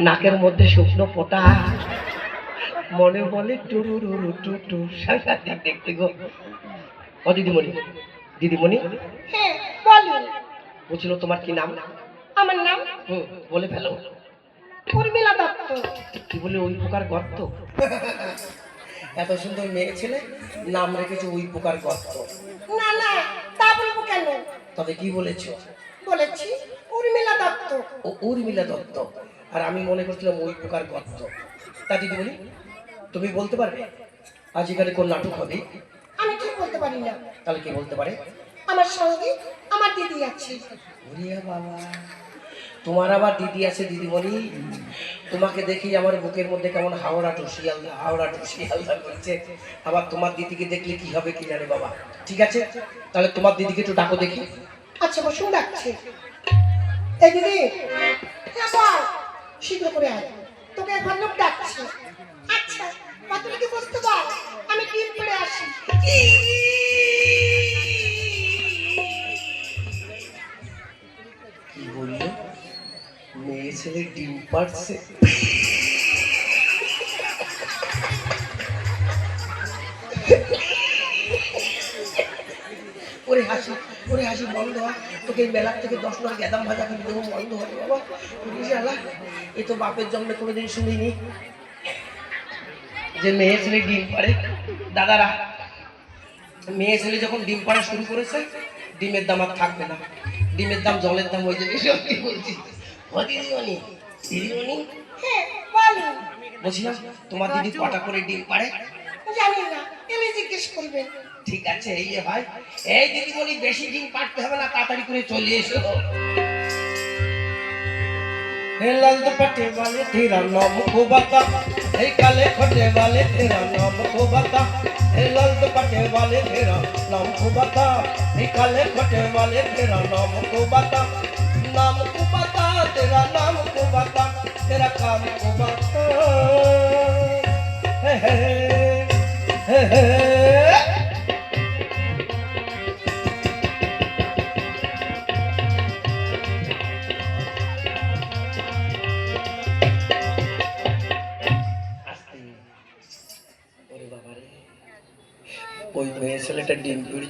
নাকের মধ্যে শুকনো পোটা, মনে বলে টুরুরুরু টুটু, সাংঘাতিক দেখতে গো। ও দিদিমণি, দিদিমণি, হ্যাঁ বলুন। বলছিল তোমার কি নাম? আমার নাম বলে ফেলো। উর্মিলা দত্ত। কি বলে ওই পোকার গর্ত? এত সুন্দর মেয়ে ছেলে, নাম রেখেছে ওই পোকার গর্ত। না না, তা বলবো কেন? তবে কি বলেছো? বলেছি উর্মিলা দত্ত। ও উর্মিলা দত্ত, আর আমি মনে করছিলাম ওই পোকার গর্ত। তা দিদিমণি, তুমি বলতে পারবে আজ এখানে কোন নাটক হবে? আমি ঠিক বলতে পারি না। তাহলে কি বলতে পারে? আমার সঙ্গে আমার দিদি আছে। ওরে বাবা, তোমার আবার দিদি আছে? দিদিমণি, তোমাকে দেখি আমার বুকের মধ্যে কেমন হাওড়া টু শিয়ালদা, হাওড়া টু শিয়ালদা করছে। আবার তোমার দিদিকে দেখলে কি হবে কি জানে বাবা। ঠিক আছে, তাহলে তোমার দিদিকে একটু ডাকো দেখি। আচ্ছা বসুন, ডাকছি। এই দিদি, হ্যাঁ বল, শীঘ্র করে আয়, তোকে একবার লোক ডাকছে। আচ্ছা পাতুলিকে বসতে বল, আমি ডিম পেড়ে আসি। কি বললো? মেয়ে ছেলে ডিম পাড়ছে? ওরে হাসি, ওরে হাসি বন্ধ হয়। তোকে এই মেলার থেকে 10 টাকা গেদাম ভাজা কিনে দেবো, বন্ধ হবে বাবা। এ তো বাপের জন্মে কোনোদিন শুনিনি যে মেয়ে ছেলে ডিম পাড়ে। দাদারা, মেয়ে ছেলে যখন ডিম পাড়া শুরু করেছে, ডিমের দাম আর থাকবে না, ডিমের দাম জলের দাম হয়ে যাবে। সত্যি বলছি। ও দিদিমণি, দিদিমণি, হ্যাঁ বলুন। বলছিলাম তোমার দিদি কটা করে ডিম পাড়ে? জানি না, এলে জিজ্ঞেস করবেন। ঠিক আছে, এই যে ভাই, এই দিদিমণি বেশি ডিম পাড়তে হবে না, তাড়াতাড়ি করে চলে এসো। लाल दुपट्टे वाले तेरा नाम को बता, हे काले खट्टे वाले तेरा नाम को बता, हे लाल दुपट्टे वाले तेरा नाम को बता, हे काले खट्टे वाले तेरा नाम को बता, नाम को बता, तेरा नाम को बता, तेरा काम को बता। हे हे हे हे ওই মেয়ে ছেলেটা ডিম পেড়ে